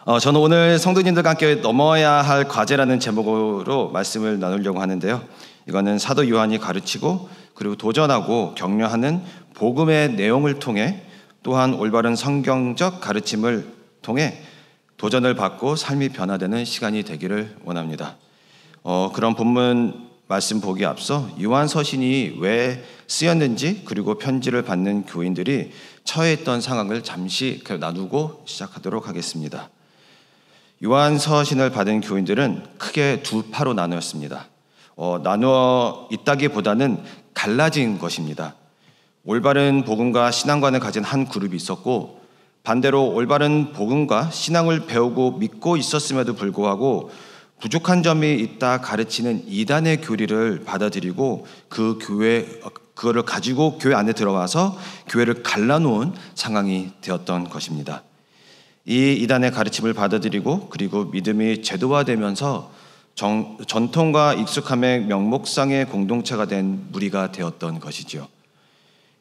저는 오늘 성도님들과 함께 넘어야 할 과제라는 제목으로 말씀을 나누려고 하는데요. 이거는 사도 요한이 가르치고 그리고 도전하고 격려하는 복음의 내용을 통해 또한 올바른 성경적 가르침을 통해 도전을 받고 삶이 변화되는 시간이 되기를 원합니다. 그런 본문 말씀 보기 앞서 요한 서신이 왜 쓰였는지 그리고 편지를 받는 교인들이 처해 있던 상황을 잠시 나누고 시작하도록 하겠습니다. 요한 서신을 받은 교인들은 크게 두 파로 나누었습니다. 나누어 있다기보다는 갈라진 것입니다. 올바른 복음과 신앙관을 가진 한 그룹이 있었고, 반대로 올바른 복음과 신앙을 배우고 믿고 있었음에도 불구하고 부족한 점이 있다 가르치는 이단의 교리를 받아들이고 그거를 가지고 교회 안에 들어와서 교회를 갈라놓은 상황이 되었던 것입니다. 이 이단의 가르침을 받아들이고 그리고 믿음이 제도화되면서 전통과 익숙함의 명목상의 공동체가 된 무리가 되었던 것이지요.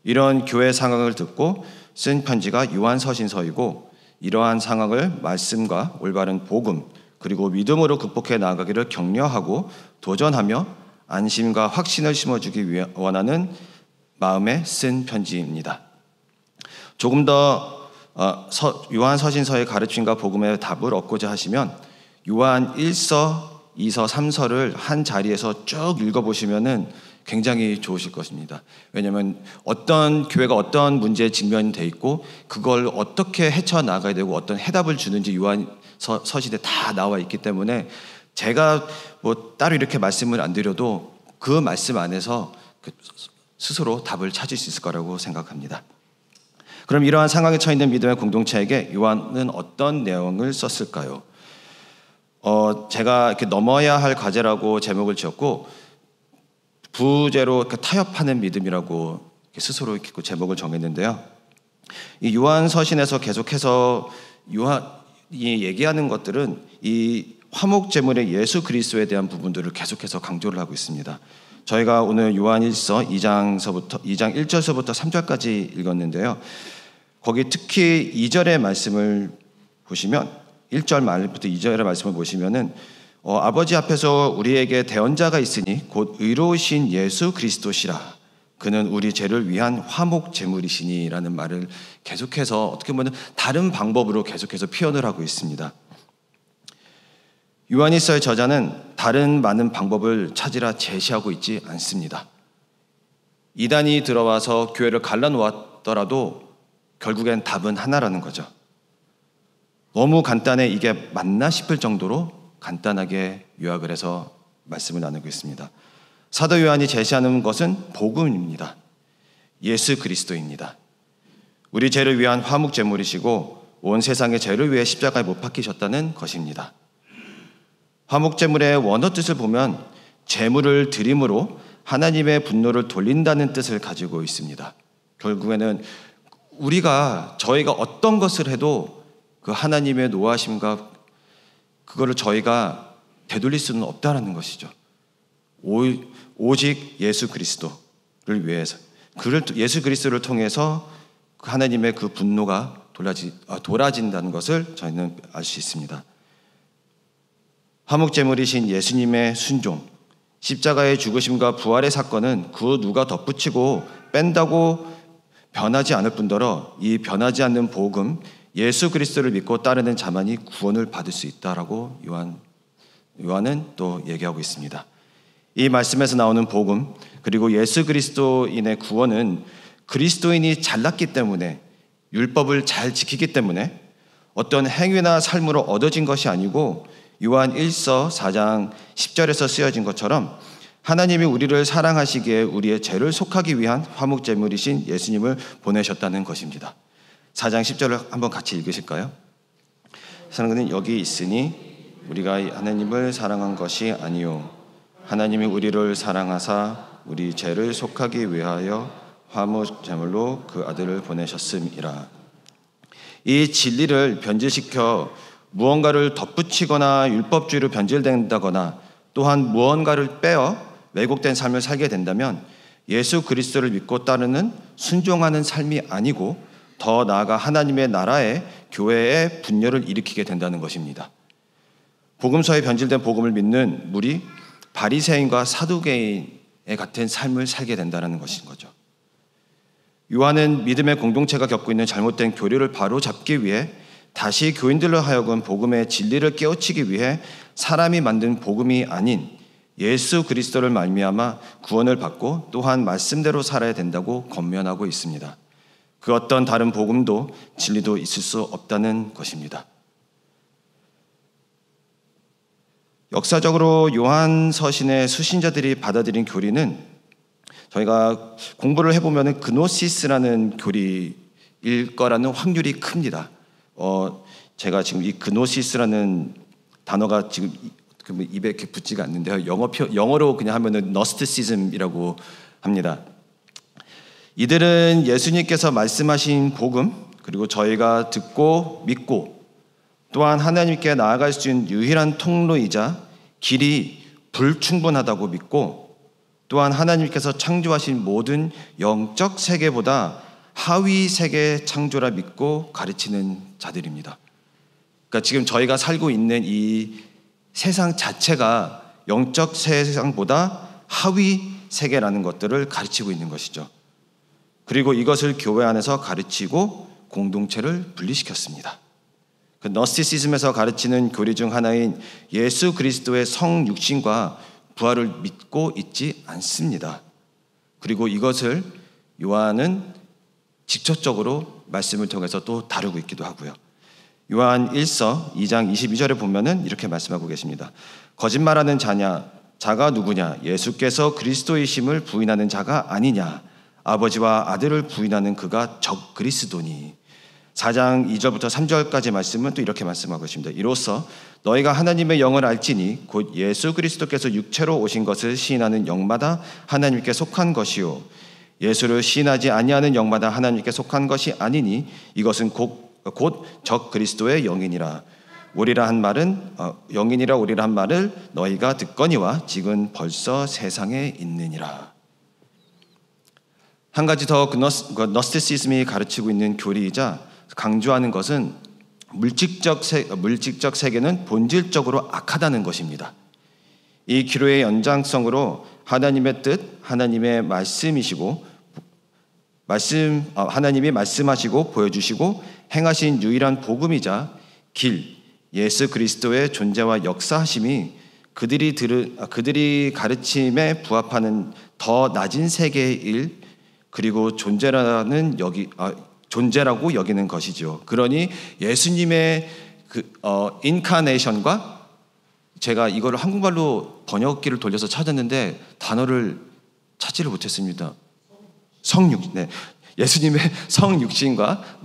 이런 교회 상황을 듣고 쓴 편지가 요한서신서이고, 이러한 상황을 말씀과 올바른 복음 그리고 믿음으로 극복해 나아가기를 격려하고 도전하며 안심과 확신을 심어주기 위해 원하는 마음에 쓴 편지입니다. 조금 더 요한 서신서의 가르침과 복음의 답을 얻고자 하시면 요한 1서, 2서, 3서를 한 자리에서 쭉 읽어보시면 굉장히 좋으실 것입니다. 왜냐하면 어떤 교회가 어떤 문제에 직면돼 있고 그걸 어떻게 헤쳐나가야 되고 어떤 해답을 주는지 요한 서신에 다 나와 있기 때문에 제가 따로 이렇게 말씀을 안 드려도 그 말씀 안에서 스스로 답을 찾을 수 있을 거라고 생각합니다. 그럼 이러한 상황에 처해 있는 믿음의 공동체에게 요한은 어떤 내용을 썼을까요? 제가 이렇게 넘어야 할 과제라고 제목을 지었고, 부제로 타협하는 믿음이라고 스스로 이렇게 제목을 정했는데요. 이 요한 서신에서 계속해서 요한이 얘기하는 것들은 이 화목 제물의 예수 그리스도에 대한 부분들을 계속해서 강조를 하고 있습니다. 저희가 오늘 요한 1서 2장 1절서부터 3절까지 읽었는데요. 거기 특히 2절의 말씀을 보시면 1절 말부터 2절의 말씀을 보시면은 아버지 앞에서 우리에게 대언자가 있으니 곧 의로우신 예수 그리스도시라. 그는 우리 죄를 위한 화목 제물이시니라는 말을 계속해서 어떻게 보면 다른 방법으로 계속해서 표현을 하고 있습니다. 요한일서의 저자는 다른 많은 방법을 찾으라 제시하고 있지 않습니다. 이단이 들어와서 교회를 갈라놓았더라도 결국엔 답은 하나라는 거죠. 너무 간단해 이게 맞나 싶을 정도로 간단하게 요약을 해서 말씀을 나누고 있습니다. 사도 요한이 제시하는 것은 복음입니다. 예수 그리스도입니다. 우리 죄를 위한 화목 제물이시고 온 세상의 죄를 위해 십자가에 못 박히셨다는 것입니다. 화목 제물의 원어 뜻을 보면 제물을 드림으로 하나님의 분노를 돌린다는 뜻을 가지고 있습니다. 결국에는 저희가 어떤 것을 해도 그 하나님의 노하심과 그거를 저희가 되돌릴 수는 없다라는 것이죠. 오직 예수 그리스도를 위해서, 예수 그리스도를 통해서 하나님의 그 분노가 돌아진다는 것을 저희는 알 수 있습니다. 화목제물이신 예수님의 순종, 십자가의 죽으심과 부활의 사건은 그 누가 덧붙이고 뺀다고 변하지 않을 뿐더러 이 변하지 않는 복음, 예수 그리스도를 믿고 따르는 자만이 구원을 받을 수 있다라고 요한은 또 얘기하고 있습니다. 이 말씀에서 나오는 복음 그리고 예수 그리스도인의 구원은 그리스도인이 잘났기 때문에, 율법을 잘 지키기 때문에 어떤 행위나 삶으로 얻어진 것이 아니고 요한 1서 4장 10절에서 쓰여진 것처럼 하나님이 우리를 사랑하시기에 우리의 죄를 속하기 위한 화목제물이신 예수님을 보내셨다는 것입니다. 4장 10절을 한번 같이 읽으실까요? 사랑하는 여기 있으니 우리가 하나님을 사랑한 것이 아니요 하나님이 우리를 사랑하사 우리 죄를 속하기 위하여 화목제물로 그 아들을 보내셨음이라. 이 진리를 변질시켜 무언가를 덧붙이거나 율법주의로 변질된다거나 또한 무언가를 빼어 왜곡된 삶을 살게 된다면 예수 그리스도를 믿고 따르는 순종하는 삶이 아니고 더 나아가 하나님의 나라에 교회의 분열을 일으키게 된다는 것입니다. 복음서에 변질된 복음을 믿는 무리 바리새인과 사두개인의 같은 삶을 살게 된다는 것인 거죠. 요한은 믿음의 공동체가 겪고 있는 잘못된 교리를 바로 잡기 위해 다시 교인들로 하여금 복음의 진리를 깨우치기 위해 사람이 만든 복음이 아닌 예수 그리스도를 말미암아 구원을 받고 또한 말씀대로 살아야 된다고 권면하고 있습니다. 그 어떤 다른 복음도 진리도 있을 수 없다는 것입니다. 역사적으로 요한 서신의 수신자들이 받아들인 교리는 저희가 공부를 해보면 그노시스라는 교리일 거라는 확률이 큽니다. 제가 지금 이 그노시스라는 단어가 지금 입에 이렇게 붙지가 않는데요. 영어로 그냥 하면은 너스티시즘이라고 합니다. 이들은 예수님께서 말씀하신 복음, 그리고 저희가 듣고 믿고 또한 하나님께 나아갈 수 있는 유일한 통로이자 길이 불충분하다고 믿고 또한 하나님께서 창조하신 모든 영적 세계보다 하위 세계 창조라 믿고 가르치는 자들입니다. 그러니까 지금 저희가 살고 있는 이 세상 자체가 영적 세상보다 하위 세계라는 것들을 가르치고 있는 것이죠. 그리고 이것을 교회 안에서 가르치고 공동체를 분리시켰습니다. 그 너스티시즘에서 가르치는 교리 중 하나인 예수 그리스도의 성육신과 부활을 믿고 있지 않습니다. 그리고 이것을 요한은 직접적으로 말씀을 통해서 또 다루고 있기도 하고요. 요한 1서 2장 22절에 보면은 이렇게 말씀하고 계십니다. 거짓말하는 자가 누구냐? 예수께서 그리스도이심을 부인하는 자가 아니냐? 아버지와 아들을 부인하는 그가 적 그리스도니. 4장 2절부터 3절까지 말씀은 또 이렇게 말씀하고 있습니다. 이로써 너희가 하나님의 영을 알지니 곧 예수 그리스도께서 육체로 오신 것을 시인하는 영마다 하나님께 속한 것이요 예수를 시인하지 아니하는 영마다 하나님께 속한 것이 아니니 이것은 곧 적 그리스도의 영이니라. 우리라 한 말은 영이니라 우리라 한 말을 너희가 듣거니와 지금 벌써 세상에 있느니라. 한 가지 더 너스티시즘이 가르치고 있는 교리이자 강조하는 것은 물질적 세계는 본질적으로 악하다는 것입니다. 이 기로의 연장성으로 하나님의 뜻, 하나님의 말씀이시고 하나님이 말씀하시고 보여주시고 행하신 유일한 복음이자 길, 예수 그리스도의 존재와 역사하심이 그들이 가르침에 부합하는 더 낮은 세계의 일 그리고 존재라고 여기는 것이죠. 그러니 예수님의 인카네이션과 제가 이거를 한국말로 번역기를 돌려서 찾았는데 단어를 찾지를 못했습니다. 예수님의 성육신과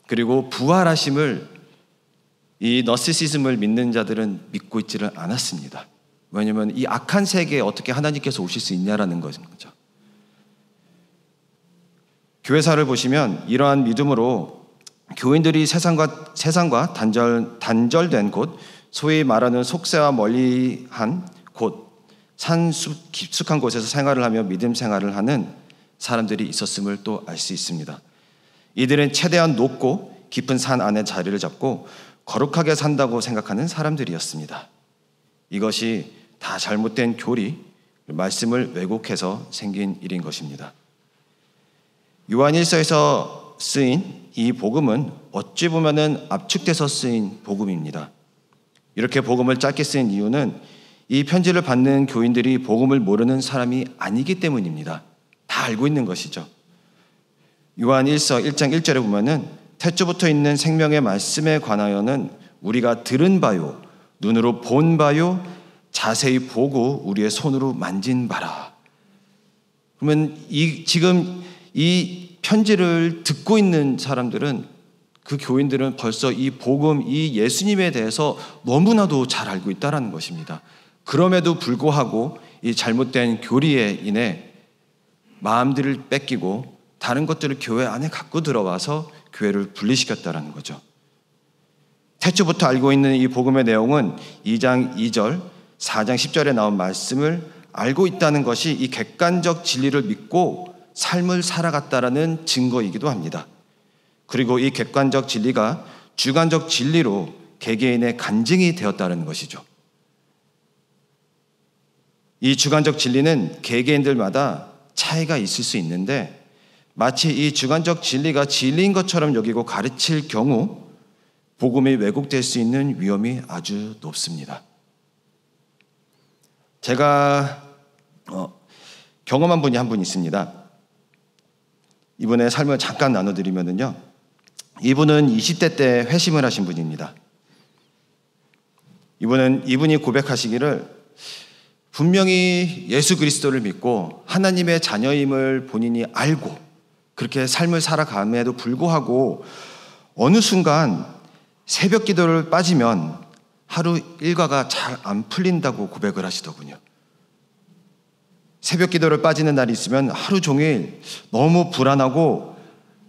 그리고 부활하심을 이 너스티시즘을 믿는 자들은 믿고 있지를 않았습니다. 왜냐하면 이 악한 세계에 어떻게 하나님께서 오실 수 있냐라는 거죠. 교회사를 보시면 이러한 믿음으로 교인들이 세상과 단절된 곳, 소위 말하는 속세와 멀리한 곳, 산숲 깊숙한 곳에서 생활을 하며 믿음 생활을 하는 사람들이 있었음을 또 알 수 있습니다. 이들은 최대한 높고 깊은 산 안에 자리를 잡고 거룩하게 산다고 생각하는 사람들이었습니다. 이것이 다 잘못된 교리, 말씀을 왜곡해서 생긴 일인 것입니다. 요한 1서에서 쓰인 이 복음은 어찌 보면은 압축돼서 쓰인 복음입니다. 이렇게 복음을 짧게 쓴 이유는 이 편지를 받는 교인들이 복음을 모르는 사람이 아니기 때문입니다. 다 알고 있는 것이죠. 요한 1서 1장 1절에 보면은 태초부터 있는 생명의 말씀에 관하여는 우리가 들은 바요 눈으로 본 바요 자세히 보고 우리의 손으로 만진 바라. 그러면 지금 이 편지를 듣고 있는 사람들은 그 교인들은 벌써 이 복음, 이 예수님에 대해서 너무나도 잘 알고 있다는 것입니다. 그럼에도 불구하고 이 잘못된 교리에 인해 마음들을 뺏기고 다른 것들을 교회 안에 갖고 들어와서 교회를 분리시켰다는 거죠. 태초부터 알고 있는 이 복음의 내용은 2장 2절, 4장 10절에 나온 말씀을 알고 있다는 것이 이 객관적 진리를 믿고 삶을 살아갔다라는 증거이기도 합니다. 그리고 이 객관적 진리가 주관적 진리로 개개인의 간증이 되었다는 것이죠. 이 주관적 진리는 개개인들마다 차이가 있을 수 있는데 마치 이 주관적 진리가 진리인 것처럼 여기고 가르칠 경우 복음이 왜곡될 수 있는 위험이 아주 높습니다. 제가 경험한 분이 한 분 있습니다. 이분의 삶을 잠깐 나눠드리면요, 이분은 20대 때 회심을 하신 분입니다. 이분이 고백하시기를 분명히 예수 그리스도를 믿고 하나님의 자녀임을 본인이 알고 그렇게 삶을 살아감에도 불구하고 어느 순간 새벽 기도를 빠지면 하루 일과가 잘 안 풀린다고 고백을 하시더군요. 새벽 기도를 빠지는 날이 있으면 하루 종일 너무 불안하고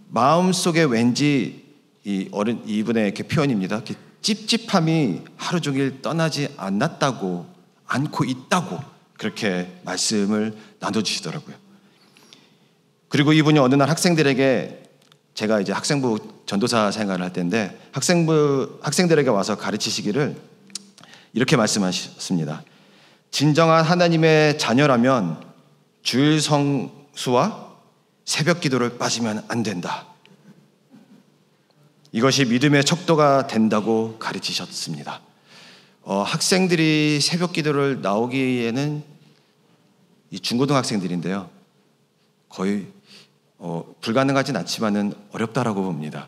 마음속에 왠지 이분의 이렇게 표현입니다. 이렇게 찝찝함이 하루 종일 떠나지 않고 있다고 그렇게 말씀을 나눠주시더라고요. 그리고 이분이 어느 날 학생들에게, 제가 이제 학생부 전도사 생활을 할 때인데 학생들에게 와서 가르치시기를 이렇게 말씀하셨습니다. 진정한 하나님의 자녀라면 주일 성수와 새벽 기도를 빠지면 안 된다. 이것이 믿음의 척도가 된다고 가르치셨습니다. 학생들이 새벽 기도를 나오기에는 이 중고등학생들인데요, 거의 불가능하진 않지만은 어렵다라고 봅니다.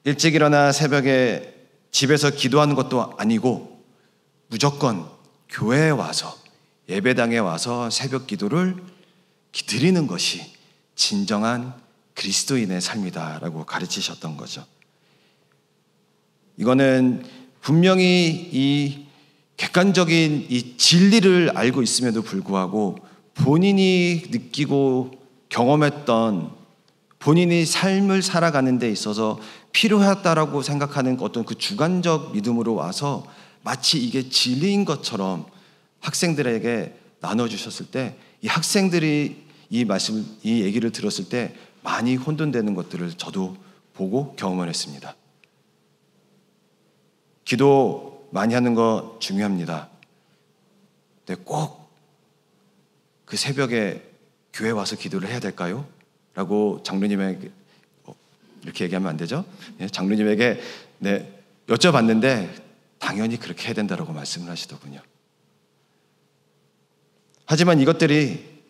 일찍 일어나 새벽에 집에서 기도하는 것도 아니고 무조건 교회에 와서 예배당에 와서 새벽 기도를 드리는 것이 진정한 그리스도인의 삶이다라고 가르치셨던 거죠. 이거는 분명히 이 객관적인 이 진리를 알고 있음에도 불구하고 본인이 느끼고 경험했던 본인이 삶을 살아가는 데 있어서 필요하다라고 생각하는 어떤 그 주관적 믿음으로 와서 마치 이게 진리인 것처럼 학생들에게 나눠주셨을 때 이 학생들이 이 얘기를 들었을 때 많이 혼돈되는 것들을 저도 보고 경험을 했습니다. 기도 많이 하는 거 중요합니다. 근데 꼭 그 새벽에 교회 와서 기도를 해야 될까요? 라고 장로님에게 이렇게 얘기하면 안 되죠? 장로님에게 여쭤봤는데 당연히 그렇게 해야 된다고 말씀을 하시더군요. 하지만 이것들이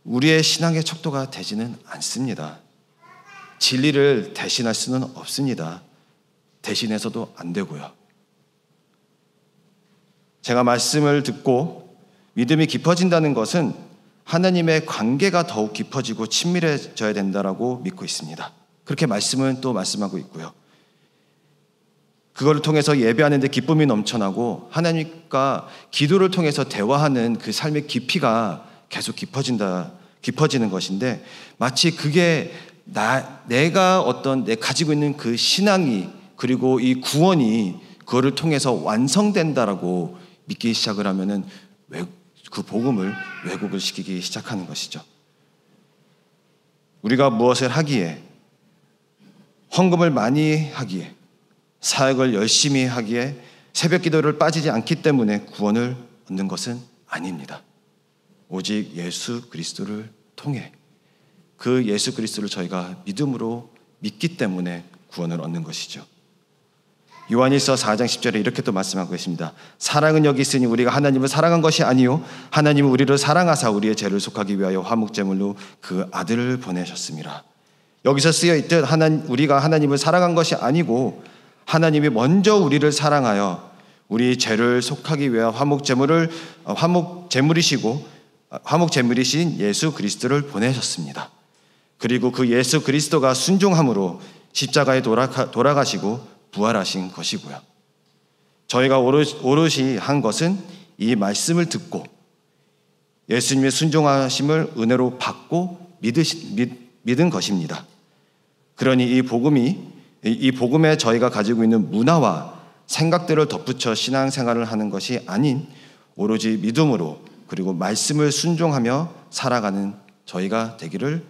우리의 신앙의 척도가 되지는 않습니다. 진리를 대신할 수는 없습니다. 대신해서도 안 되고요. 제가 말씀을 듣고 믿음이 깊어진다는 것은 하나님의 관계가 더욱 깊어지고 친밀해져야 된다라고 믿고 있습니다. 그렇게 말씀은 또 말씀하고 있고요. 그거를 통해서 예배하는데 기쁨이 넘쳐나고 하나님과 기도를 통해서 대화하는 그 삶의 깊이가 계속 깊어지는 것인데 마치 그게 내가 가지고 있는 그 신앙이 그리고 이 구원이 그거를 통해서 완성된다라고 믿기 시작을 하면은 그 복음을 왜곡을 시키기 시작하는 것이죠. 우리가 무엇을 하기에, 헌금을 많이 하기에, 사역을 열심히 하기에, 새벽 기도를 빠지지 않기 때문에 구원을 얻는 것은 아닙니다. 오직 예수 그리스도를 통해 그 예수 그리스도를 저희가 믿음으로 믿기 때문에 구원을 얻는 것이죠. 요한일서 4장 10절에 이렇게 또 말씀하고 계십니다. 사랑은 여기 있으니 우리가 하나님을 사랑한 것이 아니요 하나님은 우리를 사랑하사 우리의 죄를 속하기 위하여 화목제물로 그 아들을 보내셨습니다. 여기서 쓰여 있듯 우리가 하나님을 사랑한 것이 아니고 하나님이 먼저 우리를 사랑하여 우리 죄를 속하기 위하여 화목제물이신 예수 그리스도를 보내셨습니다. 그리고 그 예수 그리스도가 순종함으로 십자가에 돌아가시고 부활하신 것이고요. 저희가 오롯이 한 것은 이 말씀을 듣고 예수님의 순종하심을 은혜로 받고 믿은 것입니다. 그러니 이 복음에 저희가 가지고 있는 문화와 생각들을 덧붙여 신앙생활을 하는 것이 아닌 오로지 믿음으로 그리고 말씀을 순종하며 살아가는 저희가 되기를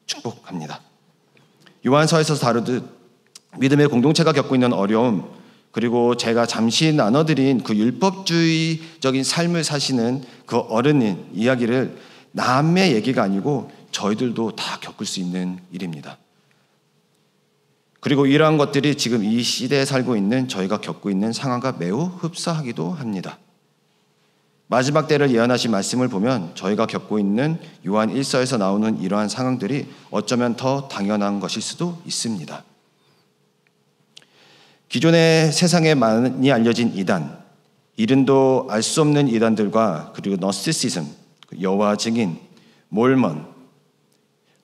축복합니다. 요한서에서 다루듯 믿음의 공동체가 겪고 있는 어려움, 그리고 제가 잠시 나눠드린 그 율법주의적인 삶을 사시는 그 어른인 이야기를 남의 얘기가 아니고 저희들도 다 겪을 수 있는 일입니다. 그리고 이러한 것들이 지금 이 시대에 살고 있는 저희가 겪고 있는 상황과 매우 흡사하기도 합니다. 마지막 때를 예언하신 말씀을 보면 저희가 겪고 있는 요한 1서에서 나오는 이러한 상황들이 어쩌면 더 당연한 것일 수도 있습니다. 기존의 세상에 많이 알려진 이단, 이름도 알 수 없는 이단들과 그리고 너스티시즘, 여호와 증인, 몰몬,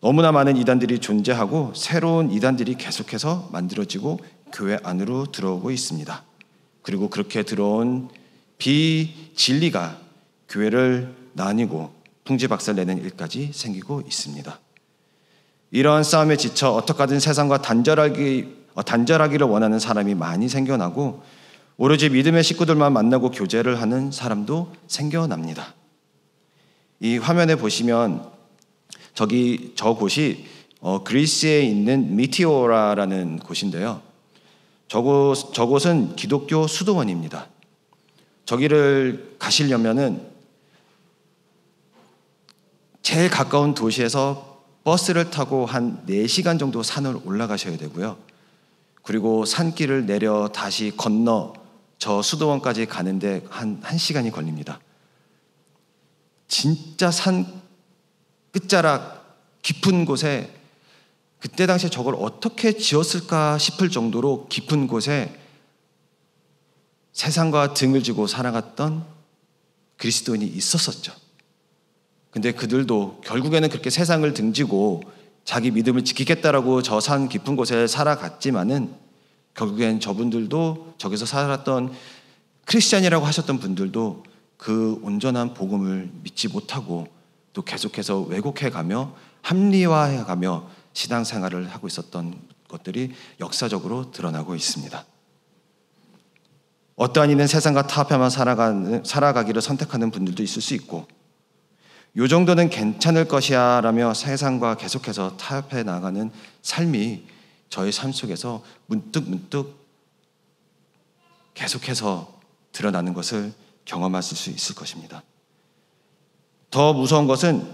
너무나 많은 이단들이 존재하고 새로운 이단들이 계속해서 만들어지고 교회 안으로 들어오고 있습니다. 그리고 그렇게 들어온 비진리가 교회를 나뉘고 풍지박살내는 일까지 생기고 있습니다. 이러한 싸움에 지쳐 어떻게 하든 세상과 단절하기를 원하는 사람이 많이 생겨나고 오로지 믿음의 식구들만 만나고 교제를 하는 사람도 생겨납니다. 이 화면에 보시면 저 곳이 그리스에 있는 미티오라라는 곳인데요. 저곳은 기독교 수도원입니다. 저기를 가시려면은 제일 가까운 도시에서 버스를 타고 한 4시간 정도 산을 올라가셔야 되고요. 그리고 산길을 내려 다시 건너 저 수도원까지 가는데 한 1시간이 걸립니다. 진짜 산 끝자락 깊은 곳에 그때 당시에 저걸 어떻게 지었을까 싶을 정도로 깊은 곳에 세상과 등을 지고 살아갔던 그리스도인이 있었었죠. 근데 그들도 결국에는 그렇게 세상을 등지고 자기 믿음을 지키겠다라고 저 산 깊은 곳에 살아갔지만은 결국엔 저분들도 저기서 살았던 크리스찬이라고 하셨던 분들도 그 온전한 복음을 믿지 못하고 또 계속해서 왜곡해가며 합리화해가며 신앙생활을 하고 있었던 것들이 역사적으로 드러나고 있습니다. 어떠한 이는 세상과 타협하며 살아가기를 선택하는 분들도 있을 수 있고 요 정도는 괜찮을 것이야 라며 세상과 계속해서 타협해 나가는 삶이 저의 삶 속에서 문득 계속해서 드러나는 것을 경험하실 수 있을 것입니다. 더 무서운 것은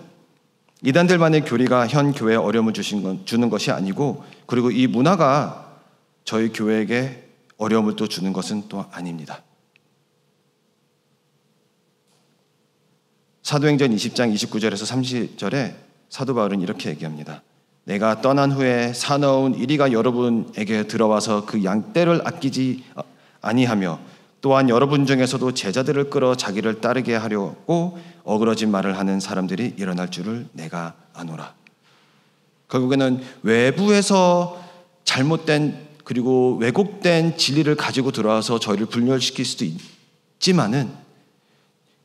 이단들만의 교리가 현 교회에 어려움을 주는 것이 아니고 그리고 이 문화가 저희 교회에게 어려움을 또 주는 것은 또 아닙니다. 사도행전 20장 29절에서 30절에 사도 바울은 이렇게 얘기합니다. 내가 떠난 후에 사나운 이리가 여러분에게 들어와서 그 양떼를 아끼지 아니하며 또한 여러분 중에서도 제자들을 끌어 자기를 따르게 하려고 어그러진 말을 하는 사람들이 일어날 줄을 내가 아노라. 결국에는 외부에서 잘못된 그리고 왜곡된 진리를 가지고 들어와서 저희를 분열시킬 수도 있지만은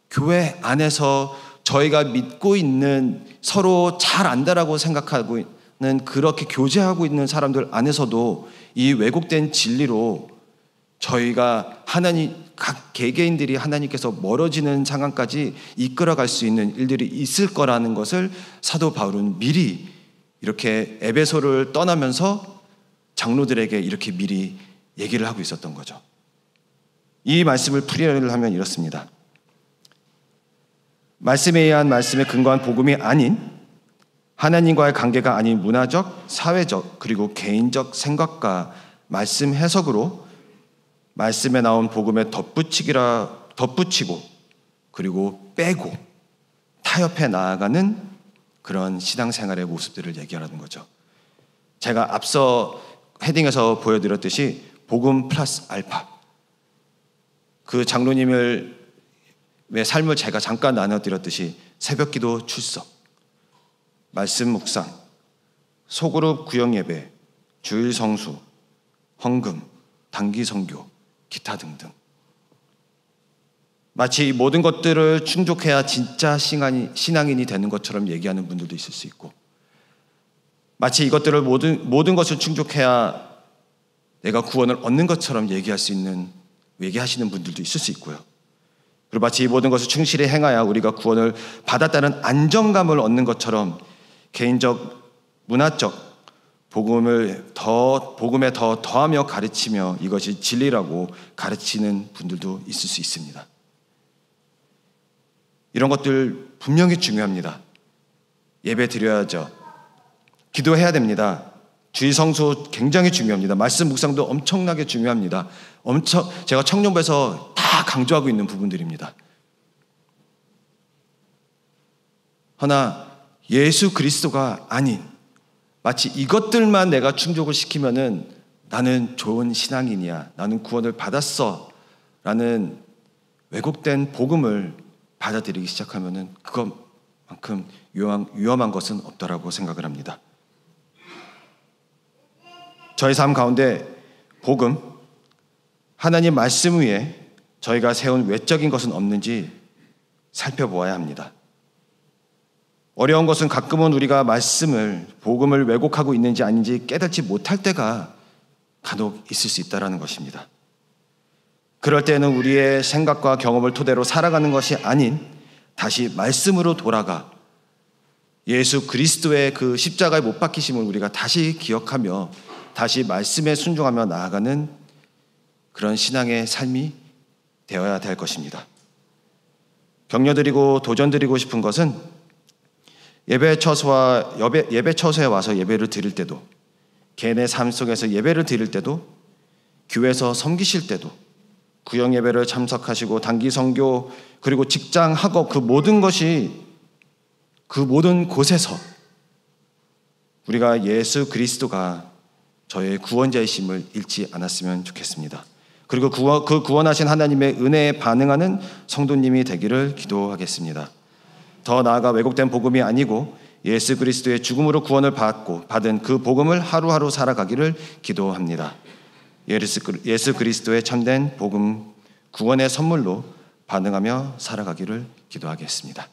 교회 안에서 저희가 믿고 있는 서로 잘 안다라고 생각하고 있는 그렇게 교제하고 있는 사람들 안에서도 이 왜곡된 진리로 저희가 각 개개인들이 하나님께서 멀어지는 상황까지 이끌어갈 수 있는 일들이 있을 거라는 것을 사도 바울은 미리 이렇게 에베소를 떠나면서 장로들에게 이렇게 미리 얘기를 하고 있었던 거죠. 이 말씀을 풀이를 하면 이렇습니다. 말씀에 의한 말씀에 근거한 복음이 아닌 하나님과의 관계가 아닌 문화적, 사회적, 그리고 개인적 생각과 말씀 해석으로 말씀에 나온 복음에 덧붙이고 그리고 빼고 타협해 나아가는 그런 신앙생활의 모습들을 얘기하라는 거죠. 제가 앞서 헤딩에서 보여드렸듯이 복음 플러스 알파, 그 장로님의 삶을 제가 잠깐 나눠드렸듯이 새벽기도 출석, 말씀 묵상, 소그룹 구역 예배, 주일 성수, 헌금, 단기 선교, 기타 등등. 마치 이 모든 것들을 충족해야 진짜 신앙인이 되는 것처럼 얘기하는 분들도 있을 수 있고, 마치 이것들을 모든 것을 충족해야 내가 구원을 얻는 것처럼 얘기하시는 분들도 있을 수 있고요. 그리고 마치 이 모든 것을 충실히 행하여 우리가 구원을 받았다는 안정감을 얻는 것처럼 개인적, 문화적, 복음에 더 더하며 가르치며 이것이 진리라고 가르치는 분들도 있을 수 있습니다. 이런 것들 분명히 중요합니다. 예배 드려야죠. 기도해야 됩니다. 주일 성수 굉장히 중요합니다. 말씀 묵상도 엄청나게 중요합니다. 제가 청년부에서 다 강조하고 있는 부분들입니다. 하나 예수 그리스도가 아닌 마치 이것들만 내가 충족을 시키면은 나는 좋은 신앙인이야, 나는 구원을 받았어 라는 왜곡된 복음을 받아들이기 시작하면은 그것만큼 위험한 것은 없다라고 생각을 합니다. 저희 삶 가운데 복음, 하나님 말씀 위에 저희가 세운 외적인 것은 없는지 살펴보아야 합니다. 어려운 것은 가끔은 우리가 복음을 왜곡하고 있는지 아닌지 깨닫지 못할 때가 간혹 있을 수 있다는 것입니다. 그럴 때는 우리의 생각과 경험을 토대로 살아가는 것이 아닌 다시 말씀으로 돌아가 예수 그리스도의 그 십자가에 못 박히심을 우리가 다시 기억하며 다시 말씀에 순종하며 나아가는 그런 신앙의 삶이 되어야 될 것입니다. 격려드리고 도전드리고 싶은 것은 예배 처소에 와서 예배를 드릴 때도, 개인의 삶 속에서 예배를 드릴 때도, 교회에서 섬기실 때도, 구역 예배를 참석하시고 단기 선교, 그리고 직장, 학업, 그 모든 곳에서 우리가 예수 그리스도가 저의 구원자이심을 잃지 않았으면 좋겠습니다. 그리고 그 구원하신 하나님의 은혜에 반응하는 성도님이 되기를 기도하겠습니다. 더 나아가 왜곡된 복음이 아니고 예수 그리스도의 죽음으로 구원을 받은 그 복음을 하루하루 살아가기를 기도합니다. 예수 그리스도의 참된 복음, 구원의 선물로 반응하며 살아가기를 기도하겠습니다.